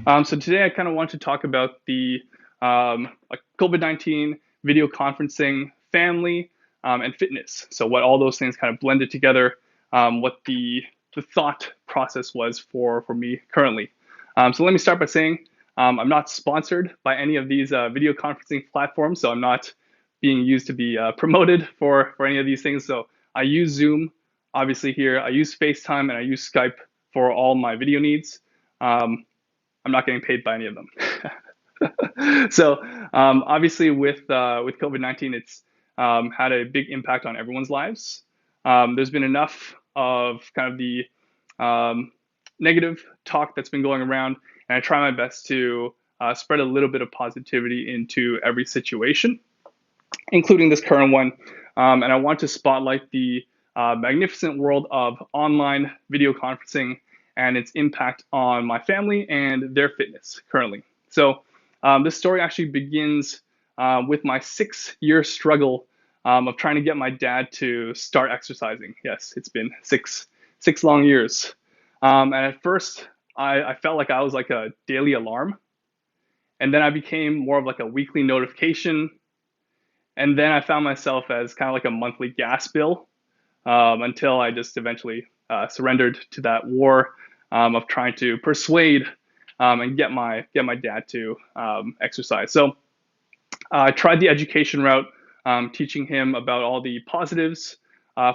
So today I kind of want to talk about the like COVID-19, video conferencing, family, and fitness. So what all those things kind of blended together, what the thought process was for me currently. So let me start by saying I'm not sponsored by any of these video conferencing platforms, so I'm not being used to be promoted for any of these things. So I use Zoom, obviously here. I use FaceTime and I use Skype for all my video needs. I'm not getting paid by any of them. So obviously with COVID-19, it's had a big impact on everyone's lives. There's been enough of kind of the negative talk that's been going around, and I try my best to spread a little bit of positivity into every situation, including this current one. And I want to spotlight the magnificent world of online video conferencing and its impact on my family and their fitness currently. So this story actually begins with my 6-year struggle of trying to get my dad to start exercising. Yes, it's been six long years. And at first, I felt like I was like a daily alarm, and then I became more of like a weekly notification, and then I found myself as kind of like a monthly gas bill until I just eventually surrendered to that war of trying to persuade and get my dad to exercise. So I tried the education route, teaching him about all the positives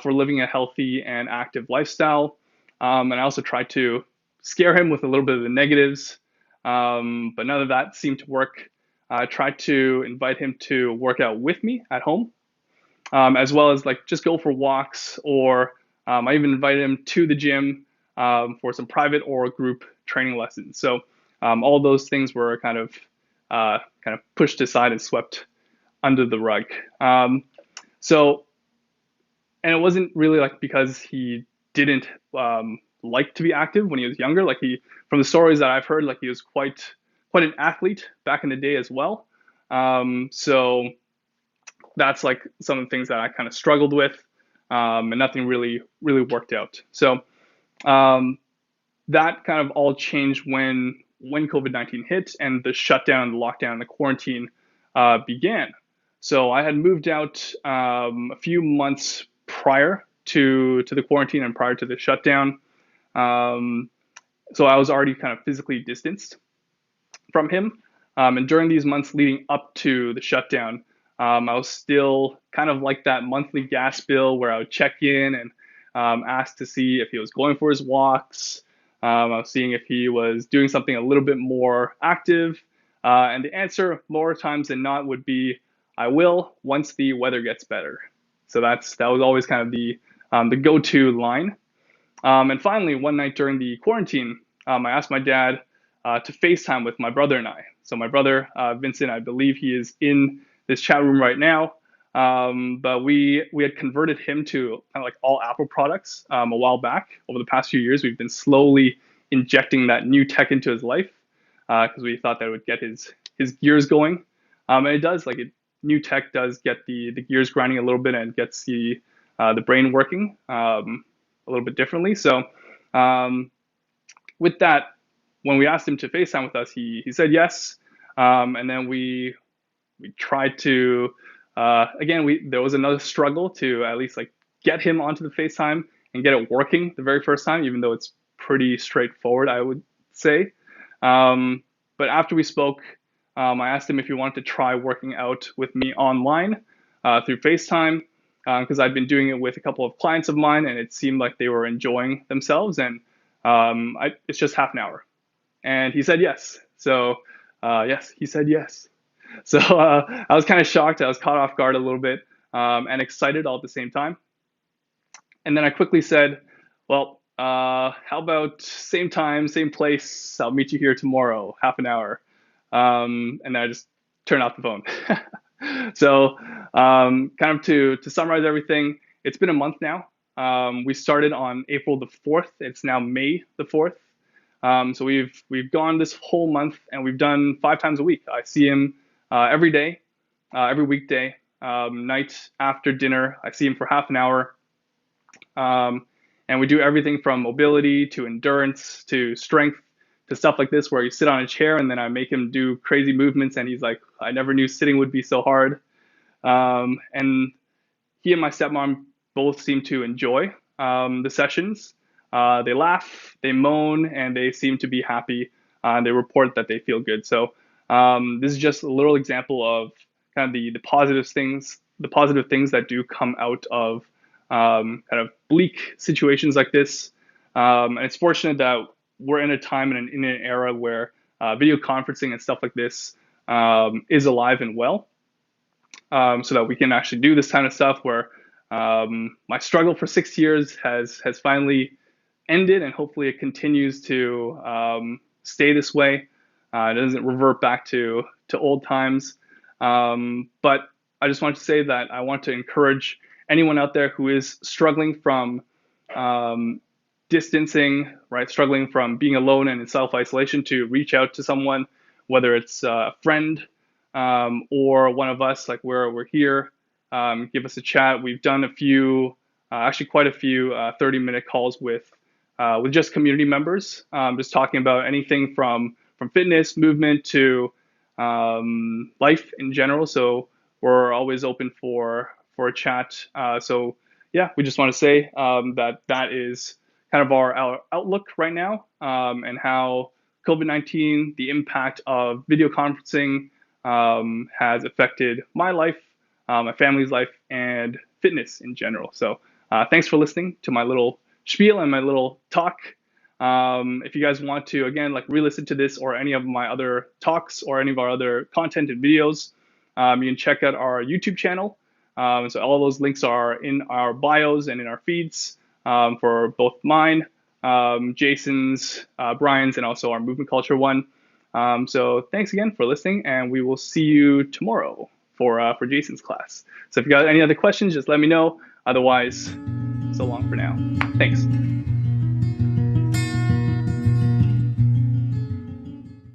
for living a healthy and active lifestyle. And I also tried to scare him with a little bit of the negatives, but none of that seemed to work. I tried to invite him to work out with me at home, as well as like just go for walks, or I even invited him to the gym for some private or group training lessons. So all those things were kind of pushed aside and swept under the rug. So, and it wasn't really like because he didn't like to be active when he was younger. Like from the stories that I've heard, like he was quite an athlete back in the day as well. So that's like some of the things that I kind of struggled with, and nothing really worked out. So um, that kind of all changed when COVID-19 hit and the shutdown, the lockdown, the quarantine began. So I had moved out a few months prior to the quarantine and prior to the shutdown. Um, so I was already kind of physically distanced from him. And during these months leading up to the shutdown, I was still kind of like that monthly gas bill where I would check in and ask to see if he was going for his walks. I was seeing if he was doing something a little bit more active. And the answer, more times than not, would be, I will once the weather gets better. So that was always kind of the go-to line. And finally, one night during the quarantine, I asked my dad to FaceTime with my brother and I. So my brother, Vincent, I believe he is in this chat room right now. But we had converted him to kind of like all Apple products a while back. Over the past few years, we've been slowly injecting that new tech into his life because we thought that it would get his gears going. And it does. New tech does get the gears grinding a little bit and gets the brain working a little bit differently. So with that, when we asked him to FaceTime with us, he said yes. And then we tried to again, there was another struggle to at least like get him onto the FaceTime and get it working the very first time, even though it's pretty straightforward, I would say. But after we spoke, I asked him if he wanted to try working out with me online through FaceTime, because I'd been doing it with a couple of clients of mine, and it seemed like they were enjoying themselves. And it's just half an hour. And he said yes. So yes, he said yes. So I was kind of shocked. I was caught off guard a little bit and excited all at the same time. And then I quickly said, well, how about same time, same place? I'll meet you here tomorrow, half an hour. And then I just turned off the phone. So kind of to summarize everything, it's been a month now. We started on April the 4th. It's now May the 4th. So we've gone this whole month and we've done 5 times a week. I see him every day, every weekday, night after dinner. I see him for half an hour. And we do everything from mobility to endurance to strength to stuff like this where you sit on a chair and then I make him do crazy movements, and he's like, I never knew sitting would be so hard. And he and my stepmom both seem to enjoy the sessions. They laugh, they moan, and they seem to be happy. They report that they feel good. So this is just a little example of kind of the positive things, that do come out of kind of bleak situations like this. And it's fortunate that we're in a time and in an era where video conferencing and stuff like this is alive and well, so that we can actually do this kind of stuff where my struggle for 6 years has finally ended, and hopefully it continues to stay this way. It doesn't revert back to old times. But I just want to say that I want to encourage anyone out there who is struggling from distancing, right? Struggling from being alone and in self-isolation, to reach out to someone, whether it's a friend or one of us, like we're here. Give us a chat. We've done a few, actually quite a few 30-minute calls with just community members, just talking about anything from fitness, movement, to life in general. So we're always open for a chat. So yeah, we just want to say that is kind of our outlook right now, and how COVID-19, the impact of video conferencing has affected my life, my family's life, and fitness in general. So thanks for listening to my little spiel and my little talk. If you guys want to, again, like re-listen to this or any of my other talks or any of our other content and videos, you can check out our YouTube channel. So all those links are in our bios and in our feeds, for both mine, Jason's, Brian's, and also our Movement Culture one. So thanks again for listening, and we will see you tomorrow for Jason's class. So if you got any other questions, just let me know. Otherwise, so long for now. Thanks.